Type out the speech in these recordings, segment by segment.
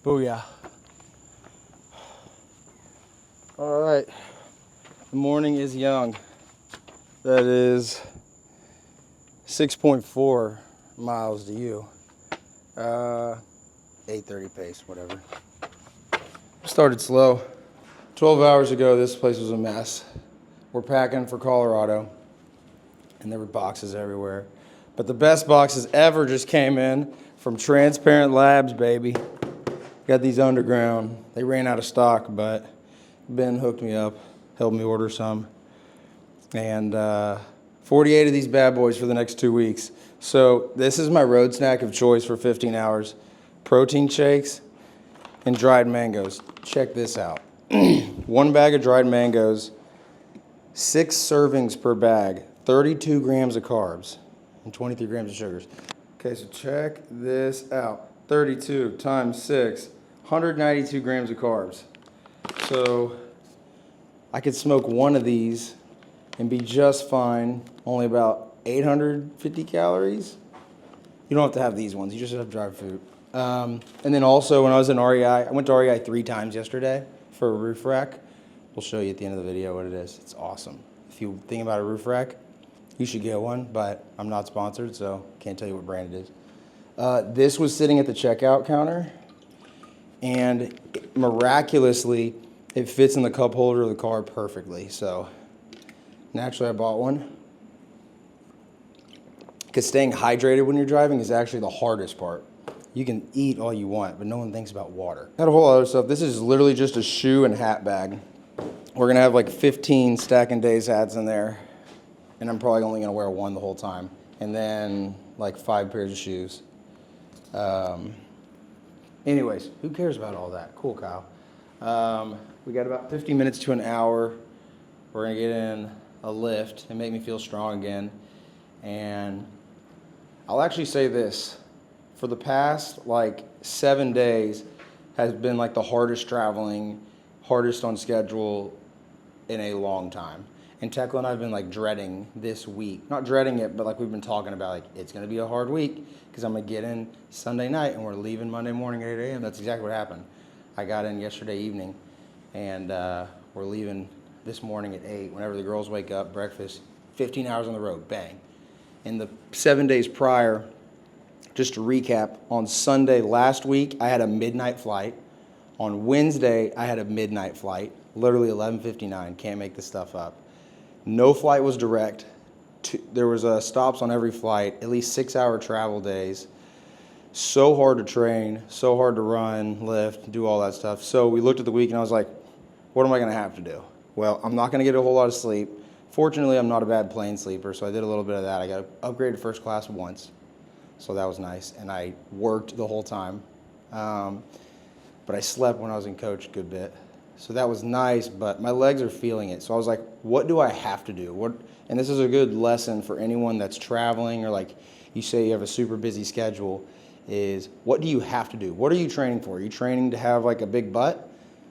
Booyah. All right, the morning is young. That is 6.4 miles to you. 8:30 pace, whatever. Started slow. 12 hours ago, this place was a mess. We're packing for Colorado, and there were boxes everywhere. But the best boxes ever just came in from Transparent Labs, baby. Got these underground. They ran out of stock, but Ben hooked me up, helped me order some. And 48 of these bad boys for the next 2 weeks. So this is my road snack of choice for 15 hours. Protein shakes and dried mangoes. Check this out. 1 bag of dried mangoes, 6 servings per bag, 32 grams of carbs, and 23 grams of sugars. Okay, so check this out. 32 times 6, 192 grams of carbs. So I could smoke one of these and be just fine, only about 850 calories. You don't have to have these ones, you just have dry food. And then also when I was in REI, I went to REI 3 times yesterday for a roof rack. We'll show you at the end of the video what it is. It's awesome. If you think about a roof rack, you should get one, but I'm not sponsored, so can't tell you what brand it is. This was sitting at the checkout counter, and miraculously, it fits in the cup holder of the car perfectly. So naturally, I bought one. Because staying hydrated when you're driving is actually the hardest part. You can eat all you want, but no one thinks about water. Got a whole other stuff. This is literally just a shoe and hat bag. We're gonna have like 15 Stackin' Days hats in there, and I'm probably only gonna wear one the whole time. And then like 5 pairs of shoes. Anyways, who cares about all that? Cool, Kyle. We got about 50 minutes to an hour. We're gonna get in a lift and make me feel strong again. And I'll actually say this. For the past like 7 days has been like the hardest traveling, hardest on schedule in a long time. And Tekla and I have been like dreading this week. Not dreading it, but like we've been talking about like it's gonna be a hard week because I'm gonna get in Sunday night and we're leaving Monday morning at 8 a.m. That's exactly what happened. I got in yesterday evening and we're leaving this morning at 8. Whenever the girls wake up, breakfast, 15 hours on the road, bang. In the 7 days prior, just to recap, on Sunday last week, I had a midnight flight. On Wednesday, I had a midnight flight, literally 11:59, can't make this stuff up. No flight was direct. There was stops on every flight, at least 6-hour travel days. So hard to train, so hard to run, lift, do all that stuff. So we looked at the week and I was like, what am I gonna have to do? Well, I'm not gonna get a whole lot of sleep. Fortunately, I'm not a bad plane sleeper, so I did a little bit of that. I got upgraded to first class once. So that was nice, and I worked the whole time. But I slept when I was in coach a good bit. So that was nice, but my legs are feeling it. So I was like, what do I have to do? And this is a good lesson for anyone that's traveling or like you say you have a super busy schedule, is what do you have to do? What are you training for? Are you training to have like a big butt?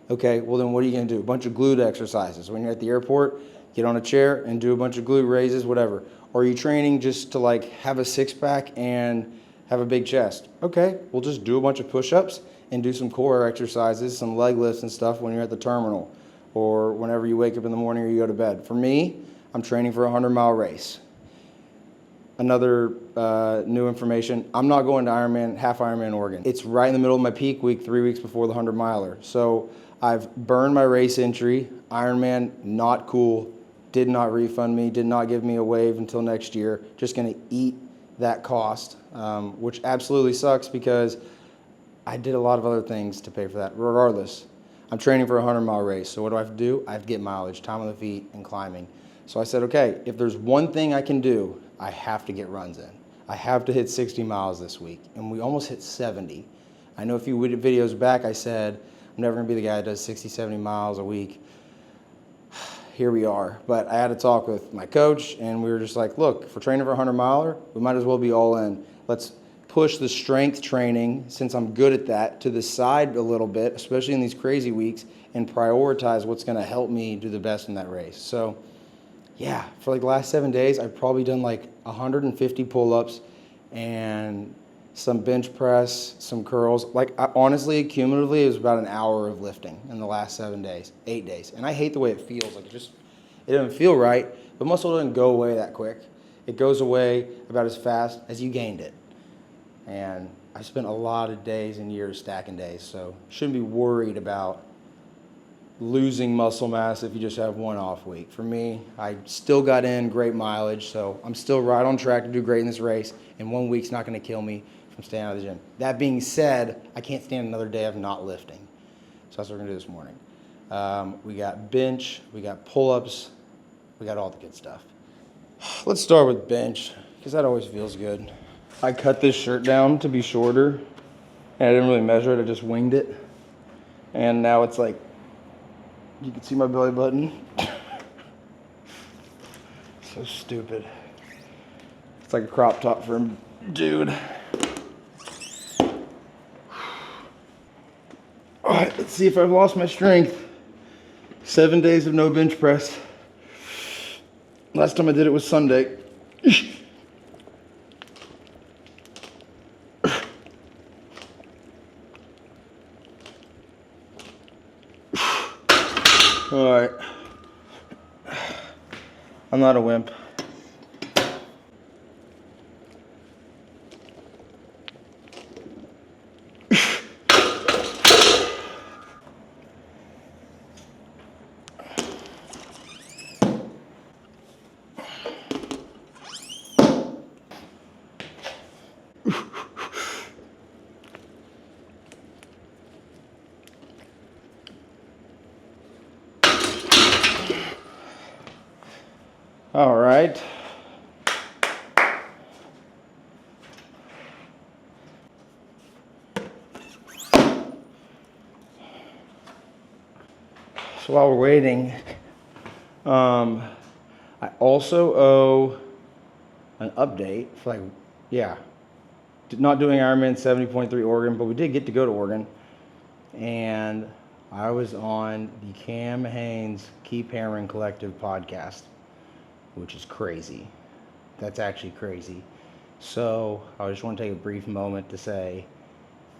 Okay, well then what are you gonna do? A bunch of glute exercises. When you're at the airport, get on a chair and do a bunch of glute raises, whatever. Or are you training just to like have a six-pack and have a big chest? Okay, we'll just do a bunch of push-ups and do some core exercises, some leg lifts and stuff when you're at the terminal or whenever you wake up in the morning or you go to bed. For me, I'm training for a 100-mile race. Another new information, I'm not going to Ironman, half Ironman Oregon. It's right in the middle of my peak week, 3 weeks before the 100-miler. So I've burned my race entry. Ironman, not cool. Did not refund me, did not give me a waive until next year. Just gonna eat that cost, which absolutely sucks because I did a lot of other things to pay for that. Regardless, I'm training for a 100-mile race. So what do I have to do? I have to get mileage, time on the feet, and climbing. So I said, okay, if there's one thing I can do, I have to get runs in. I have to hit 60 miles this week, and we almost hit 70. I know a few videos back I said, I'm never gonna be the guy that does 60, 70 miles a week. Here we are. But I had a talk with my coach, and we were just like, look, if we're training for a 100-miler, we might as well be all in. Let's push the strength training, since I'm good at that, to the side a little bit, especially in these crazy weeks, and prioritize what's going to help me do the best in that race. So, yeah, for like the last 7 days, I've probably done like 150 pull-ups and some bench press, some curls. Like, honestly, cumulatively, it was about an hour of lifting in the last 7 days, 8 days. And I hate the way it feels. Like, it doesn't feel right. The muscle doesn't go away that quick. It goes away about as fast as you gained it. And I spent a lot of days and years stacking days, so shouldn't be worried about losing muscle mass if you just have one off week. For me, I still got in great mileage, so I'm still right on track to do great in this race, and 1 week's not gonna kill me from staying out of the gym. That being said, I can't stand another day of not lifting. So that's what we're gonna do this morning. We got bench, we got pull-ups, we got all the good stuff. Let's start with bench, because that always feels good. I cut this shirt down to be shorter, and I didn't really measure it, I just winged it. And now it's like, you can see my belly button. So stupid. It's like a crop top for a dude. All right, let's see if I've lost my strength. 7 days of no bench press. Last time I did it was Sunday. All right. I'm not a wimp. All right. So while we're waiting, I also owe an update for not doing Ironman 70.3 Oregon, but we did get to go to Oregon. And I was on the Cam Hanes Keep Hammering Collective podcast, which is crazy. That's actually crazy. So I just want to take a brief moment to say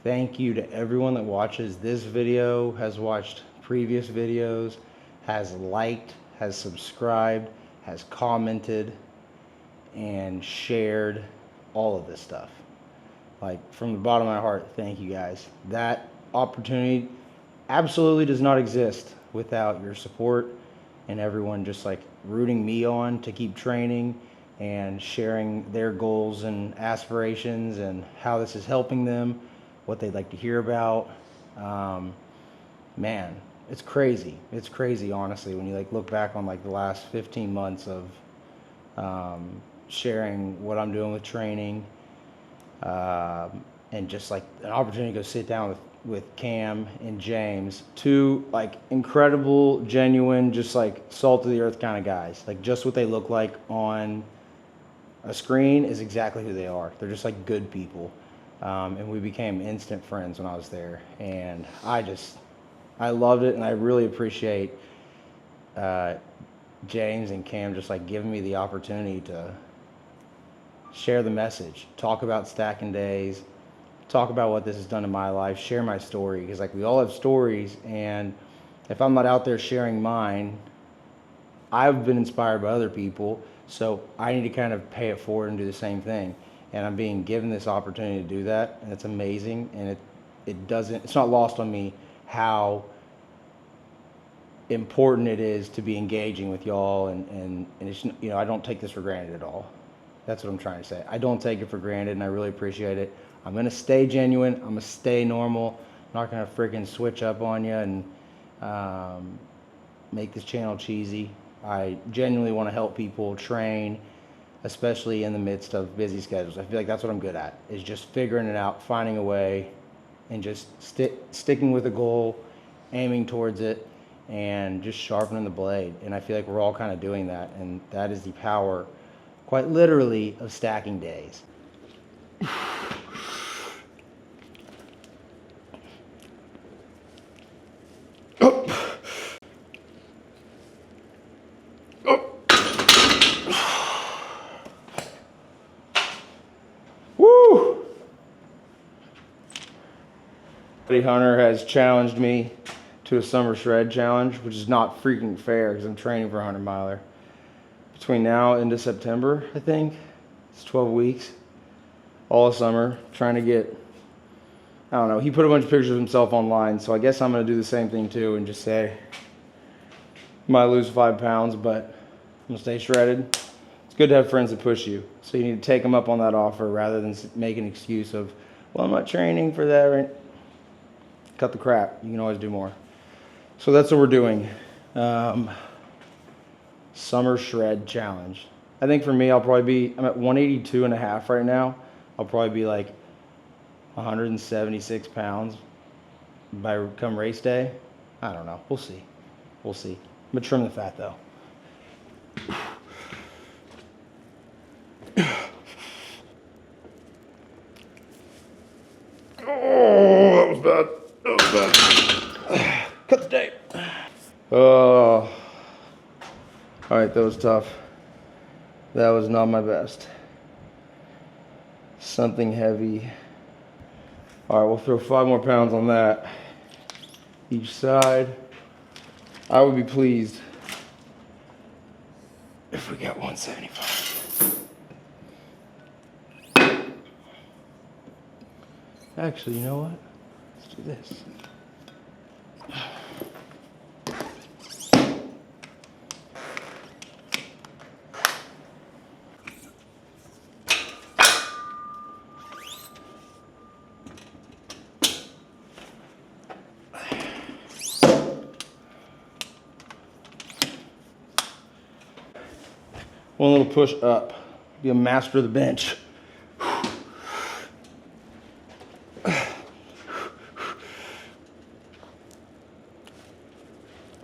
thank you to everyone that watches this video, has watched previous videos, has liked, has subscribed, has commented, and shared all of this stuff. Like, from the bottom of my heart, thank you guys. That opportunity absolutely does not exist without your support and everyone just like rooting me on to keep training and sharing their goals and aspirations and how this is helping them, what they'd like to hear about. Man, it's crazy. It's crazy, honestly, when you like look back on like the last 15 months of sharing what I'm doing with training, and just like an opportunity to go sit down with Cam and James, two like incredible, genuine, just like salt of the earth kind of guys. Like, just what they look like on a screen is exactly who they are. They're just like good people. And we became instant friends when I was there. And I loved it, and I really appreciate James and Cam just like giving me the opportunity to share the message, talk about stacking days, talk about what this has done in my life, share my story, because like we all have stories, and if I'm not out there sharing mine, I've been inspired by other people, so I need to kind of pay it forward and do the same thing. And I'm being given this opportunity to do that, and it's amazing. And it's not lost on me how important it is to be engaging with y'all, and it's, you know, I don't take this for granted at all. That's what I'm trying to say. I don't take it for granted, and I really appreciate it. I'm gonna stay genuine. I'm gonna stay normal. I'm not gonna freaking switch up on you and make this channel cheesy. I genuinely want to help people train, especially in the midst of busy schedules. I feel like that's what I'm good at, is just figuring it out, finding a way, and just sticking with a goal, aiming towards it, and just sharpening the blade. And I feel like we're all kind of doing that, and that is the power, quite literally, of stacking days. Woo! Buddy Hunter has challenged me to a summer shred challenge, which is not freaking fair because I'm training for a 100 miler. Between now and into September, I think, it's 12 weeks, all summer, trying to get, I don't know, he put a bunch of pictures of himself online, so I guess I'm going to do the same thing too and just say, might lose 5 pounds, but I'm going to stay shredded. It's good to have friends that push you, so you need to take them up on that offer rather than make an excuse of, well, I'm not training for that. Right? Cut the crap. You can always do more. So that's what we're doing. Summer shred challenge. I think for me, I'll probably be, I'm at 182.5 right now. I'll probably be like 176 pounds by come race day. I don't know. We'll see. We'll see. I'm going to trim the fat though. Oh, that was bad. That was bad. Cut the tape. Oh. All right, that was tough. That was not my best. Something heavy. All right, we'll throw 5 more pounds on that. Each side. I would be pleased if we got 175. Actually, you know what? Let's do this. One little push up. Be a master of the bench.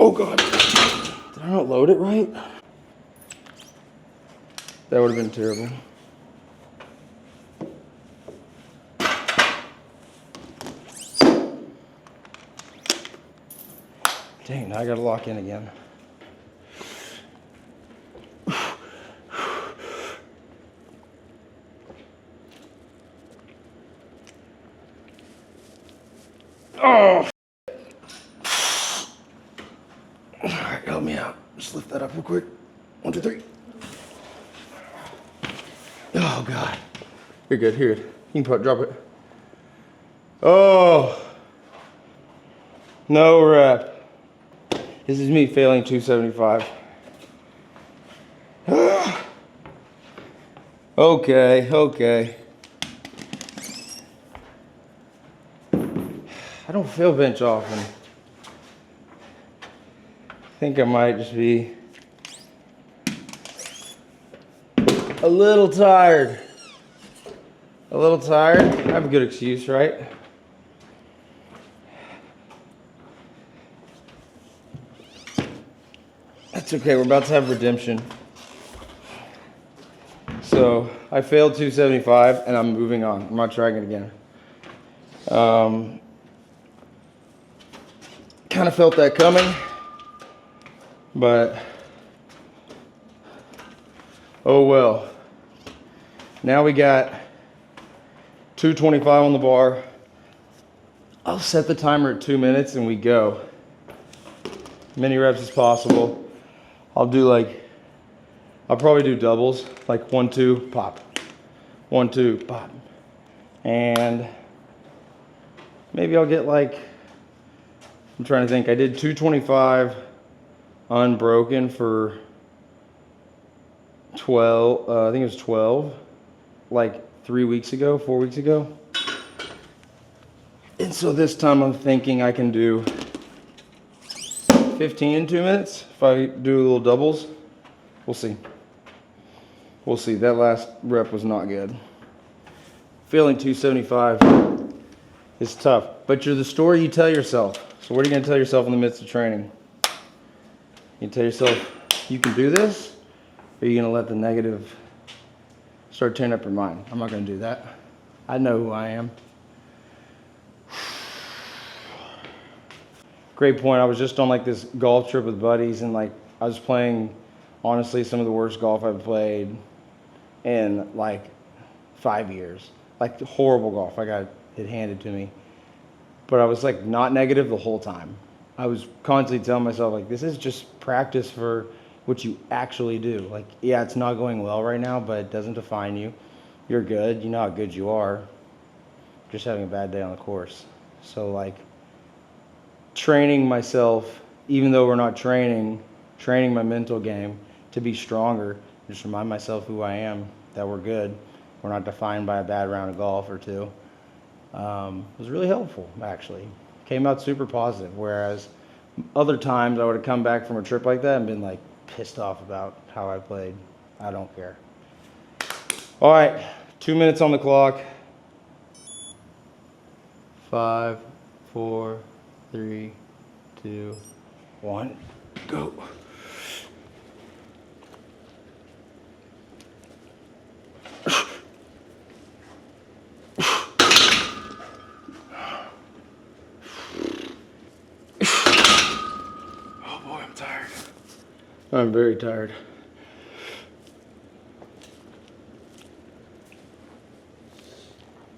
Oh God. Did I not load it right? That would have been terrible. Dang, now I gotta lock in again. Oh! Alright, help me out. Just lift that up real quick. 1, 2, 3. Oh God. You're good, you're good. You can drop it. Oh! No rep. This is me failing 275. Okay. I don't feel bench often. I think I might just be a little tired. A little tired. I have a good excuse, right? That's okay, we're about to have redemption. So I failed 275 and I'm moving on. I'm not trying it again. Kind of felt that coming, but oh well. Now we got 225 on the bar. I'll set the timer at 2 minutes and we go. Many reps as possible. I'll probably do doubles, like 1, 2, pop. 1, 2, pop. And maybe I'll get like, I'm trying to think, I did 225 unbroken for 12, I think it was 12, like 4 weeks ago. And so this time I'm thinking I can do 15 in 2 minutes if I do little doubles. We'll see. We'll see. That last rep was not good. Failing 275 is tough, but you're the story you tell yourself. So what are you going to tell yourself in the midst of training? You tell yourself you can do this, or are you going to let the negative start tearing up your mind? I'm not going to do that. I know who I am. Great point. I was just on like this golf trip with buddies, and like I was playing, honestly, some of the worst golf I've played in like 5 years. Like horrible golf. I got it handed to me. but I was like not negative the whole time. I was constantly telling myself like, this is just practice for what you actually do. Like, yeah, it's not going well right now, but it doesn't define you. You're good. You know how good you are. Just having a bad day on the course. So like training myself, even though we're not training my mental game to be stronger, just remind myself who I am, that we're good. We're not defined by a bad round of golf or two. Was really helpful, actually. Came out super positive, whereas other times I would have come back from a trip like that and been like pissed off about how I played. I don't care. All right, 2 minutes on the clock. 5, 4, 3, 2, 1, go. Oh boy, I'm tired. I'm very tired.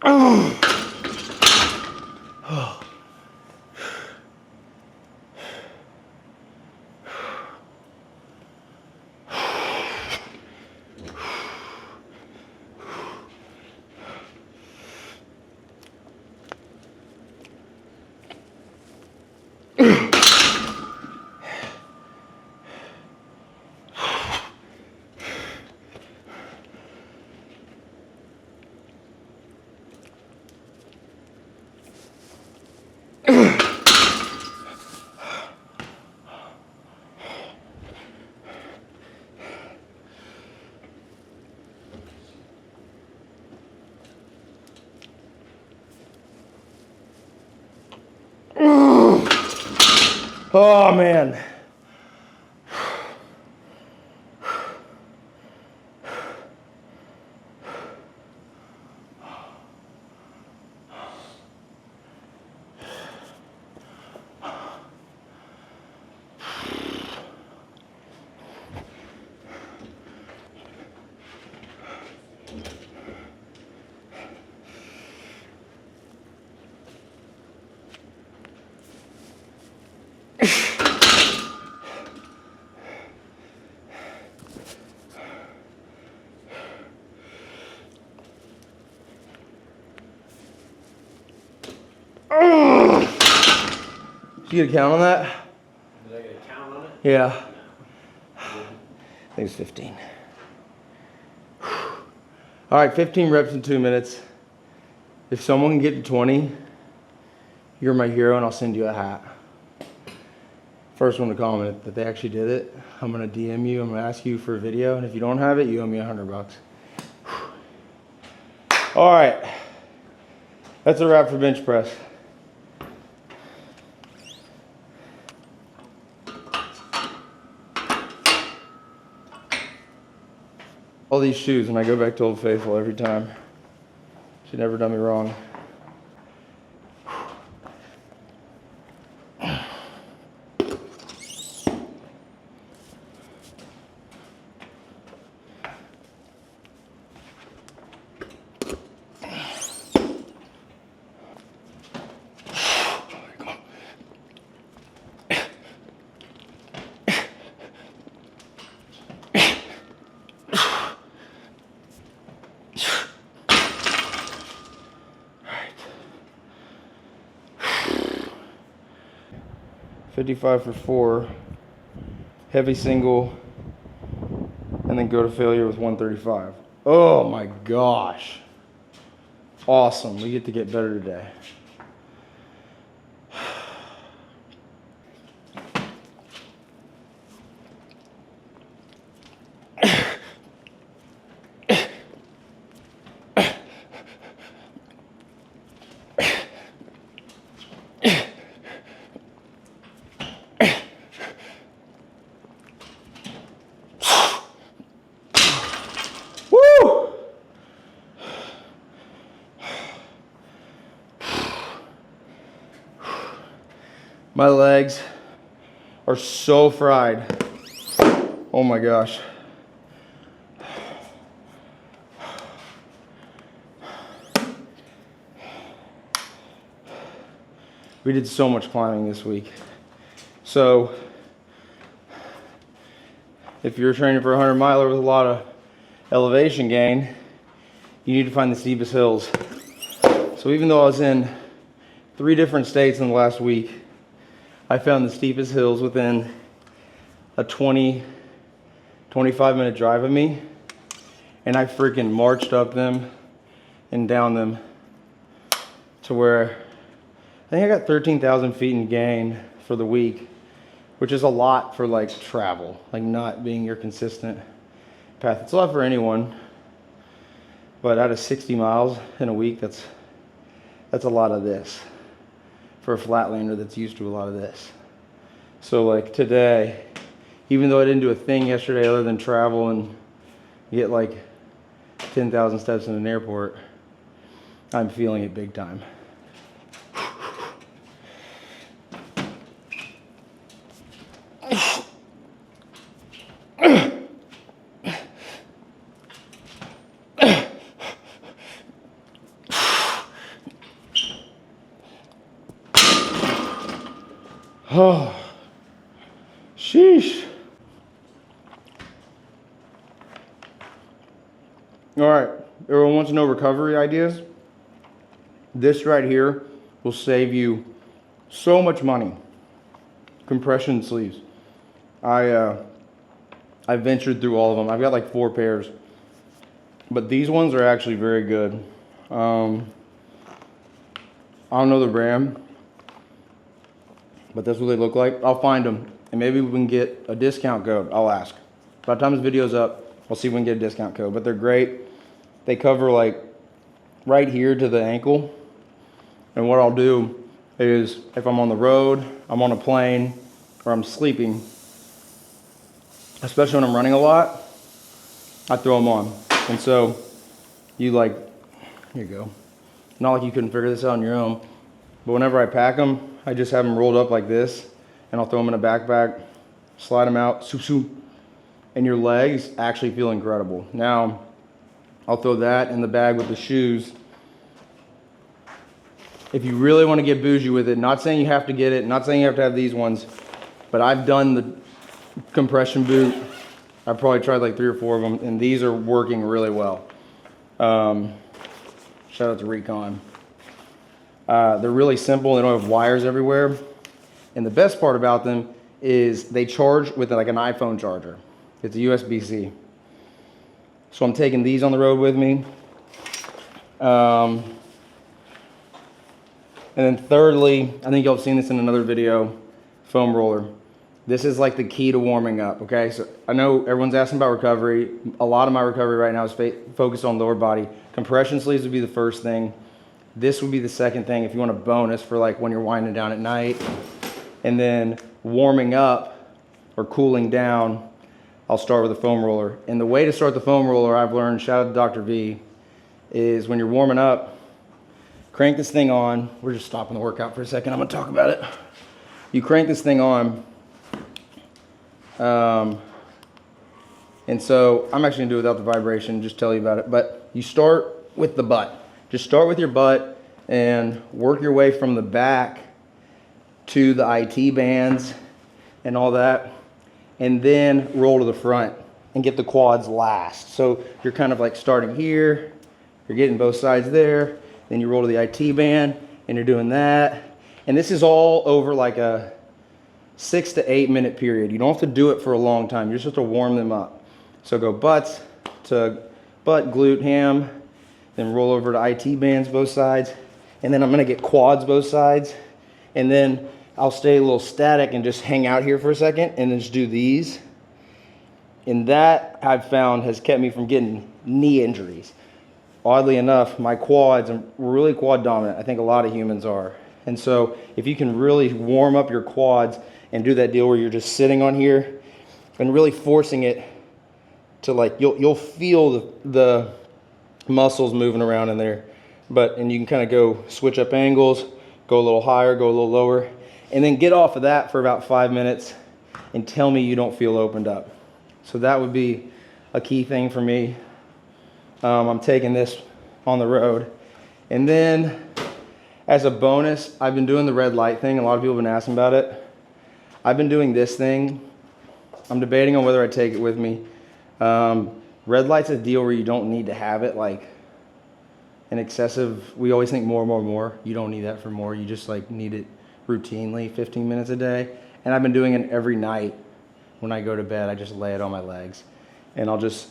Oh. Oh. Oh man. Did you get a count on that? Did I get a count on it? Yeah. I think it's 15. All right, 15 reps in 2 minutes. If someone can get to 20, you're my hero and I'll send you a hat. First one to comment that they actually did it, I'm gonna DM you, I'm gonna ask you for a video, and if you don't have it, you owe me $100. All right, that's a wrap for bench press. All these shoes when I go back to Old Faithful every time. She never done me wrong. $55 for 4, heavy single, and then go to failure with 135. Oh my gosh. Awesome, we get to get better today. My legs are so fried. Oh my gosh. We did so much climbing this week. So if you're training for a 100 miler with a lot of elevation gain, you need to find the steepest hills. So even though I was in 3 different states in the last week, I found the steepest hills within a 25 minute drive of me, and I freaking marched up them and down them to where I think I got 13,000 feet in gain for the week, which is a lot for like travel, like not being your consistent path. It's a lot for anyone, but out of 60 miles in a week, that's a lot of this for a flatlander that's used to a lot of this. So like today, even though I didn't do a thing yesterday other than travel and get like 10,000 steps in an airport, I'm feeling it big time. Oh, sheesh. All right, everyone wants to know recovery ideas? This right here will save you so much money. Compression sleeves. I ventured through all of them. I've got like 4 pairs, but these ones are actually very good. I don't know the brand, but that's what they look like. I'll find them, and maybe we can get a discount code. I'll ask. By the time this video's up, I'll see if we can get a discount code. But they're great. They cover like right here to the ankle. And what I'll do is, if I'm on the road, I'm on a plane, or I'm sleeping, especially when I'm running a lot, I throw them on. And so you like, here you go. Not like you couldn't figure this out on your own, but whenever I pack them, I just have them rolled up like this, and I'll throw them in a backpack, slide them out, soup, soup, and your legs actually feel incredible. Now, I'll throw that in the bag with the shoes. If you really want to get bougie with it, not saying you have to get it, not saying you have to have these ones, but I've done the compression boot. I've probably tried like 3 or 4 of them, and these are working really well. Shout out to Recon. They're really simple. They don't have wires everywhere. And the best part about them is they charge with like an iPhone charger. It's a USB-C. So I'm taking these on the road with me. And then thirdly, I think y'all have seen this in another video, foam roller. This is like the key to warming up, okay? So I know everyone's asking about recovery. A lot of my recovery right now is focused on lower body. Compression sleeves would be the first thing. This would be the second thing if you want a bonus for like when you're winding down at night. And then warming up or cooling down, I'll start with a foam roller. And the way to start the foam roller, I've learned, shout out to Dr. V, is when you're warming up, crank this thing on. We're just stopping the workout for a second. I'm gonna talk about it. You crank this thing on. And so I'm actually gonna do it without the vibration, just tell you about it. But you start with the butt. Just start with your butt and work your way from the back to the IT bands and all that. And then roll to the front and get the quads last. So you're kind of like starting here, you're getting both sides there, then you roll to the IT band and you're doing that. And this is all over like a 6 to 8 minute period. You don't have to do it for a long time. You're just supposed to warm them up. So go butts to butt, glute, ham, then roll over to IT bands both sides. And then I'm gonna get quads both sides. And then I'll stay a little static and just hang out here for a second and then just do these. And that I've found has kept me from getting knee injuries. Oddly enough, my quads, I'm really quad dominant. I think a lot of humans are. And so if you can really warm up your quads and do that deal where you're just sitting on here and really forcing it to like, you'll feel the muscles moving around in there. And you can kind of go switch up angles, go a little higher, go a little lower, and then get off of that for about 5 minutes and tell me you don't feel opened up. So that would be a key thing for me. I'm taking this on the road. And then As a bonus, I've been doing the red light thing. A lot of people have been asking about it. I've been doing this thing. I'm debating on whether I take it with me. Red light's a deal where you don't need to have it like an excessive, we always think more. You don't need that for more. You just like need it routinely, 15 minutes a day. And I've been doing it every night when I go to bed. I just lay it on my legs and I'll just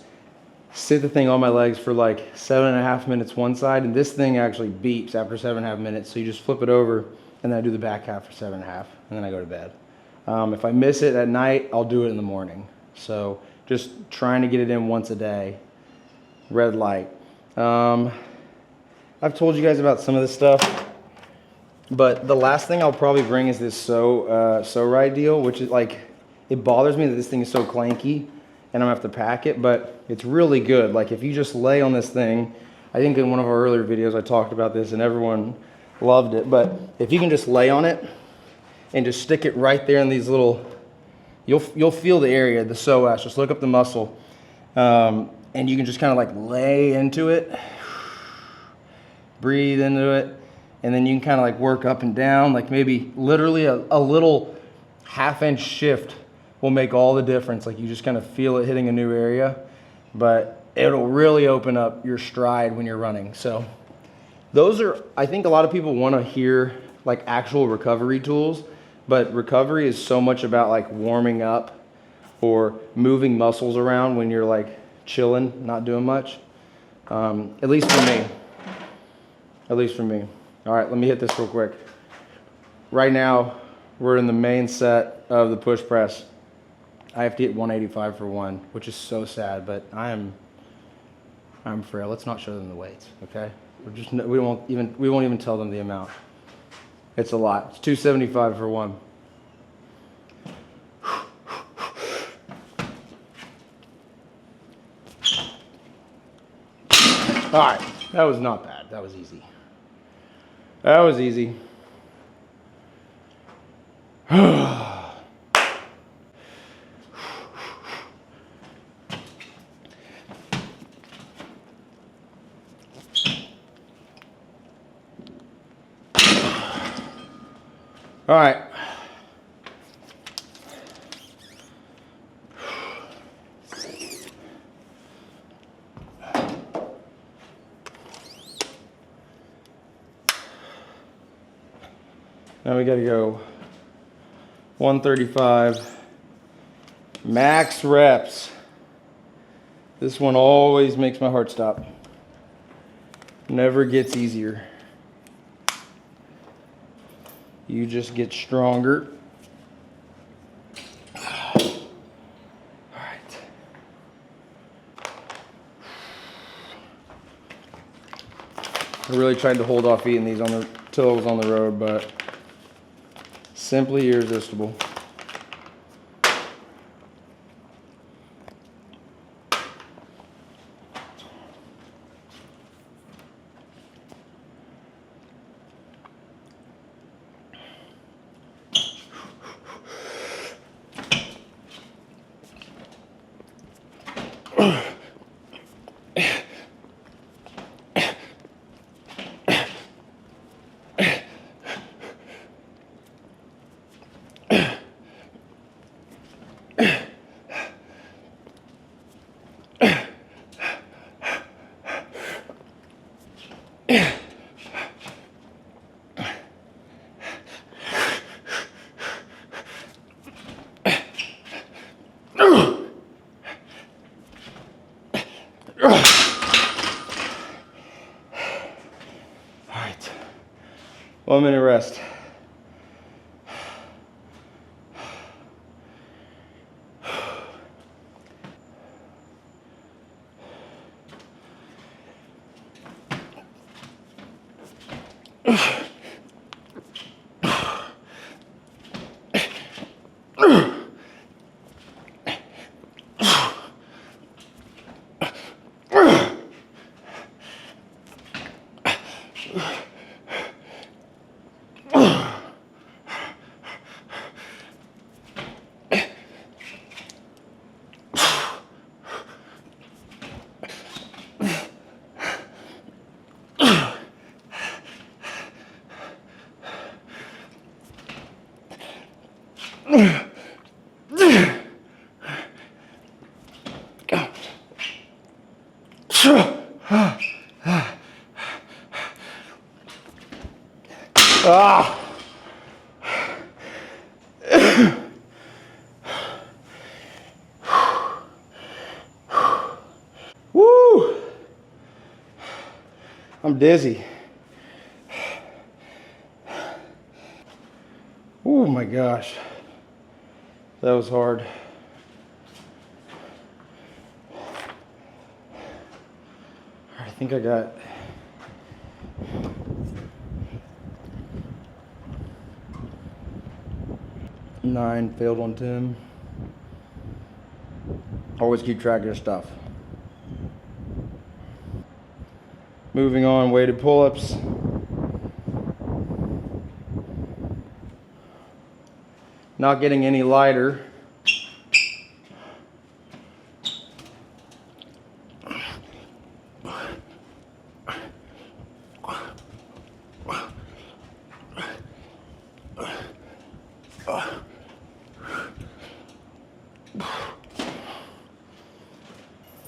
sit the thing on my legs for like 7.5 minutes one side. And this thing actually beeps after 7.5 minutes. So you just flip it over and then I do the back half for 7.5 and then I go to bed. If I miss it at night, I'll do it in the morning. So just trying to get it in once a day. Red light. I've told you guys about some of this stuff, but the last thing I'll probably bring is this So Ride deal, which is like, it bothers me that this thing is so clanky and I'm gonna have to pack it, but it's really good. Like if you just lay on this thing, I think in one of our earlier videos I talked about this and everyone loved it, but if you can just lay on it and just stick it right there in these little, you'll feel the area, the psoas, just look up the muscle, and you can just kind of like lay into it, breathe into it, and then you can kind of like work up and down, like maybe literally a little 1/2 inch shift will make all the difference. Like you just kind of feel it hitting a new area, but it'll really open up your stride when you're running. So those are, I think a lot of people want to hear like actual recovery tools, but recovery is so much about like warming up or moving muscles around when you're like chilling, not doing much. At least for me. At least for me. All right, let me hit this real quick. Right now, we're in the main set of the push press. I have to hit 185 for one, which is so sad, but I'm frail. Let's not show them the weights, okay? We won't even tell them the amount. It's a lot. It's 275 for one. All right, that was not bad. That was easy. That was easy. All right. Now we got to go 135 max reps. This one always makes my heart stop. Never gets easier. You just get stronger. All right. I really tried to hold off eating these till I was on the road, but simply irresistible. All right, 1 minute rest. Ah. Woo! I'm dizzy. Oh my gosh. That was hard. I think I got nine, failed on 10. Always keep track of your stuff. Moving on, weighted pull-ups. Not getting any lighter.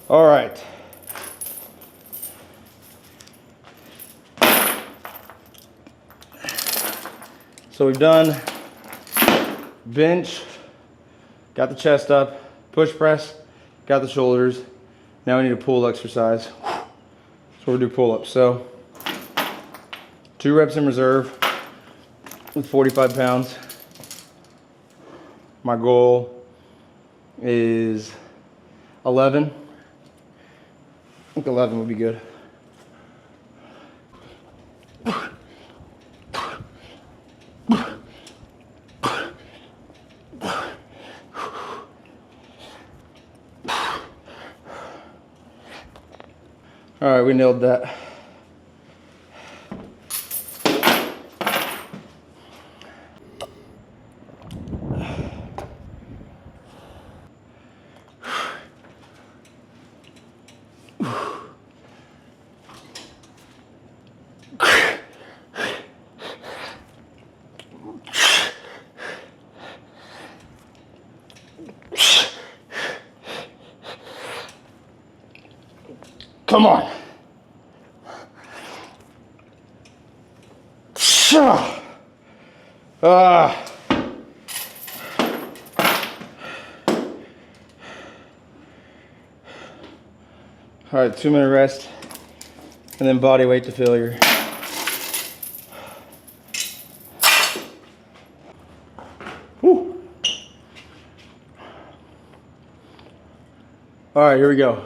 All right. So we've done bench, got the chest up, push press, got the shoulders. Now we need a pull exercise. So we'll do pull-ups. So 2 reps in reserve with 45 pounds. My goal is 11. I think 11 would be good. All right, we nailed that. Come on. All right, 2-minute rest, and then body weight to failure. Woo. All right, here we go.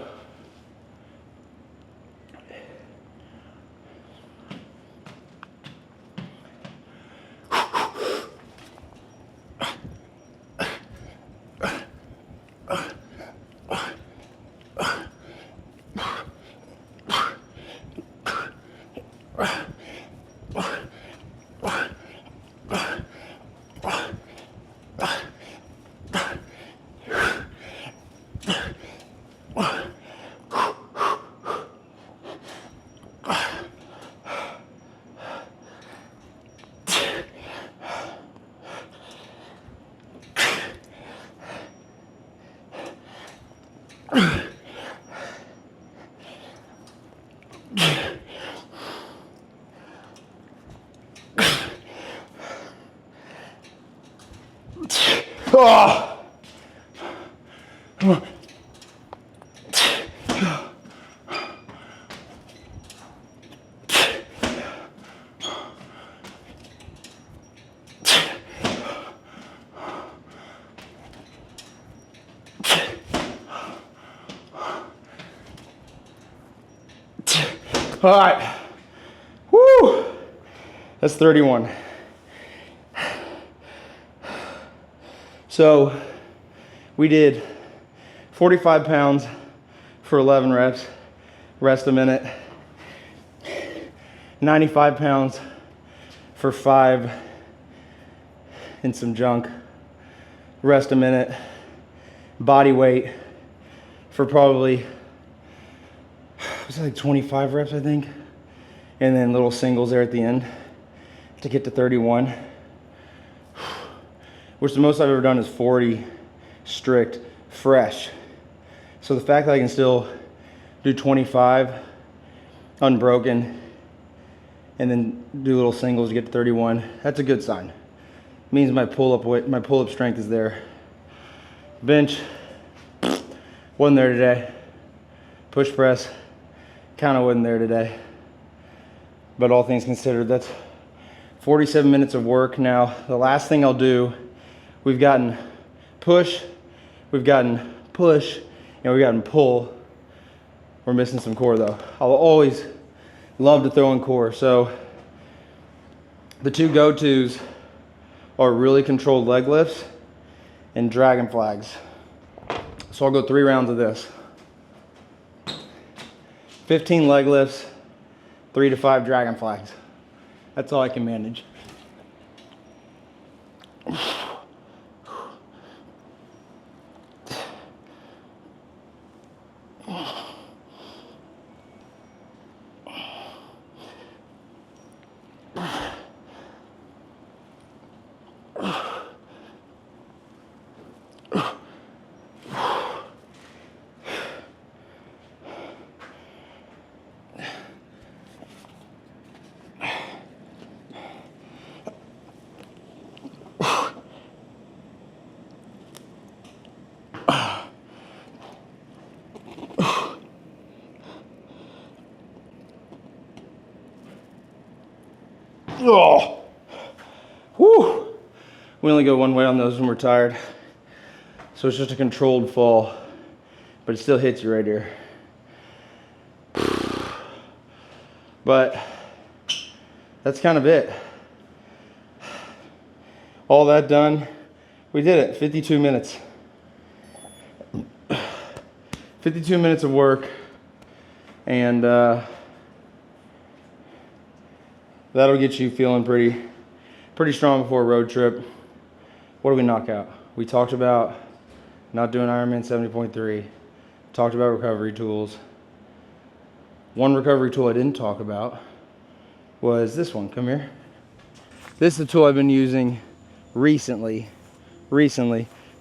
Oh. Come on. All right. Woo. That's 31. So we did 45 pounds for 11 reps, rest a minute. 95 pounds for 5 and some junk, rest a minute. Body weight for probably, was it like 25 reps, I think? And then little singles there at the end to get to 31. which the most I've ever done is 40 strict fresh. So the fact that I can still do 25 unbroken and then do little singles to get to 31, that's a good sign. It means my pull-up weight, my pull-up strength is there. Bench wasn't there today. Push press kind of wasn't there today. But all things considered, that's 47 minutes of work. Now, the last thing I'll do, we've gotten push, we've gotten push, and we've gotten pull. We're missing some core though. I'll always love to throw in core. So the two go-tos are really controlled leg lifts and dragon flags. So I'll go 3 rounds of this. 15 leg lifts, 3 to 5 dragon flags. That's all I can manage. Oh, whew. We only go one way on those when we're tired. So it's just a controlled fall, but it still hits you right here. But that's kind of it. All that done, we did it, 52 minutes. 52 minutes of work, and that'll get you feeling pretty strong before a road trip. What do we knock out? We talked about not doing Ironman 70.3. Talked about recovery tools. One recovery tool I didn't talk about was this one. Come here. This is the tool I've been using recently.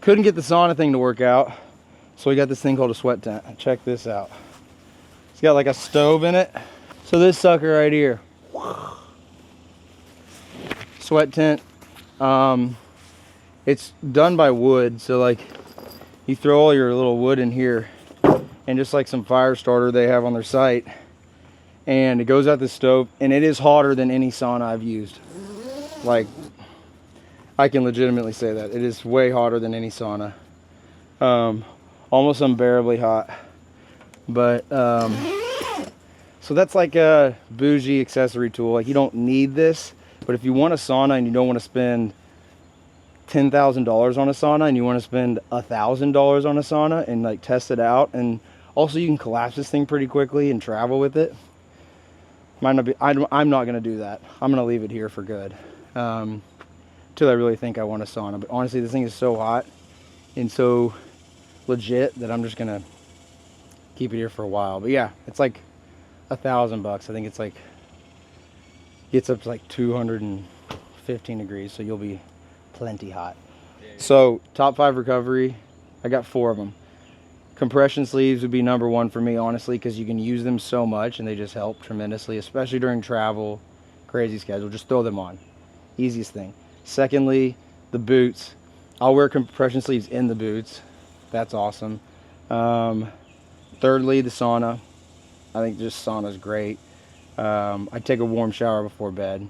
Couldn't get the sauna thing to work out, so we got this thing called a sweat tent. Check this out. It's got like a stove in it. So this sucker right here, sweat tent. It's done by wood, so like you throw all your little wood in here and just like some fire starter they have on their site, and it goes out the stove, and it is hotter than any sauna I've used. Like, I can legitimately say that it is way hotter than any sauna. Almost unbearably hot. But so that's like a bougie accessory tool. Like, you don't need this, but if you want a sauna and you don't want to spend $10,000 on a sauna and you want to spend $1,000 on a sauna and like test it out, and also you can collapse this thing pretty quickly and travel with it. Might not be. I'm not going to do that. I'm going to leave it here for good till I really think I want a sauna. But honestly, this thing is so hot and so legit that I'm just going to keep it here for a while. But yeah, it's like $1,000. I think it's like gets up to like 215 degrees, so you'll be plenty hot. So top 5 recovery, I got 4 of them. Compression sleeves would be number 1 for me, honestly, because you can use them so much and they just help tremendously, especially during travel, crazy schedule. Just throw them on. Easiest thing. Secondly, the boots. I'll wear compression sleeves in the boots. That's awesome. Thirdly, the sauna. I think just sauna's great. I take a warm shower before bed.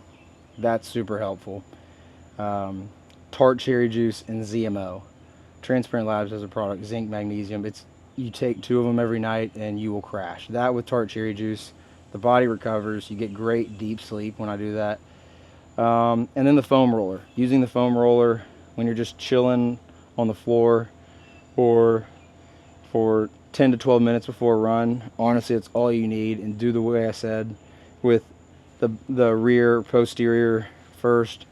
That's super helpful. Tart cherry juice and ZMO. Transparent Labs has a product, zinc, magnesium. You take 2 of them every night and you will crash. That with Tart cherry juice, the body recovers. You get great deep sleep when I do that. And then the foam roller. Using the foam roller when you're just chilling on the floor or for 10 to 12 minutes before a run. Honestly, it's all you need. And do the way I said, with the rear, posterior first,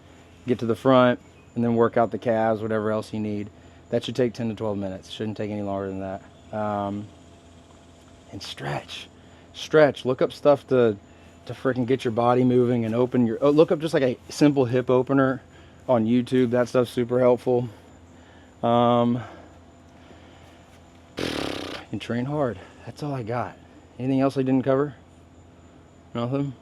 get to the front, and then work out the calves, whatever else you need. That should take 10 to 12 minutes. Shouldn't take any longer than that. And stretch. Look up stuff to freaking get your body moving and open your... look up just like a simple hip opener on YouTube. That stuff's super helpful. And train hard. That's all I got. Anything else I didn't cover? Nothing?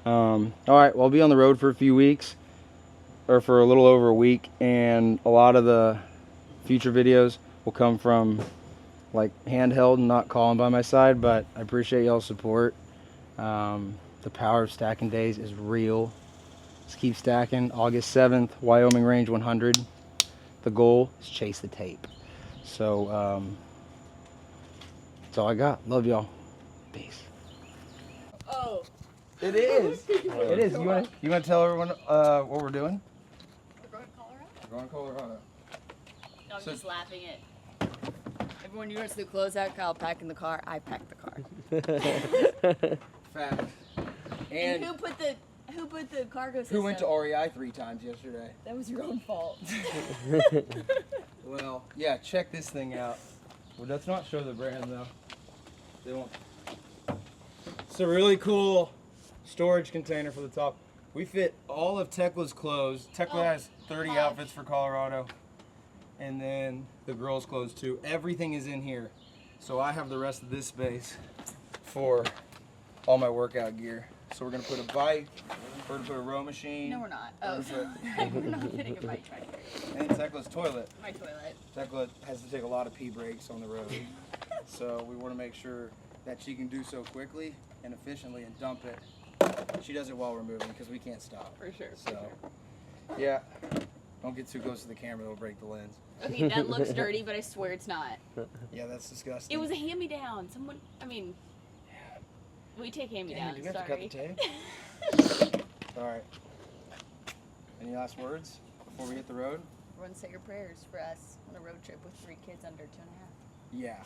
All right, well, I'll be on the road for a few weeks, or for a little over a week, and a lot of the future videos will come from like handheld and not calling by my side, but I appreciate y'all's support. The power of stacking days is real. Let's keep stacking. August 7th, Wyoming Range 100. The goal is chase the tape. So that's all I got. Love y'all. Peace. Oh. It is. It is. You want to tell everyone what we're doing? We're going to Colorado? We're going to Colorado. No, I'm just laughing at everyone who wants to close out. Kyle packing the car. I packed the car. Fact. And who put the cargo system? Who went to REI 3 times yesterday? That was your own fault. Well, yeah, check this thing out. Well, let's not show the brand though. They won't. It's a really cool storage container for the top. We fit all of Tekla's clothes. Tekla has 30 outfits for Colorado. And then the girls' clothes too. Everything is in here. So I have the rest of this space for all my workout gear. So we're gonna put a bike, we're gonna put a row machine. No, we're not. Oh, we're not fitting a bike track here. And Tekla's toilet. My toilet. Tekla has to take a lot of pee breaks on the road. So we want to make sure that she can do so quickly and efficiently and dump it. She does it while we're moving because we can't stop. For sure. So, yeah, don't get too close to the camera, it'll break the lens. Okay, that looks dirty, but I swear it's not. Yeah, that's disgusting. It was a hand-me-down. Someone, I mean, we take hand-me-downs. Do we have Sorry. to cut the tape? All right. Any last words before we hit the road? Everyone say your prayers for us on a road trip with 3 kids under 2.5. Yeah,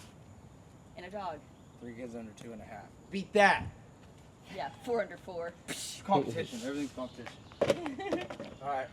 And a dog. 3 kids under 2.5. Beat that! Yeah, 4 under 4. Competition. Everything's competition. All right.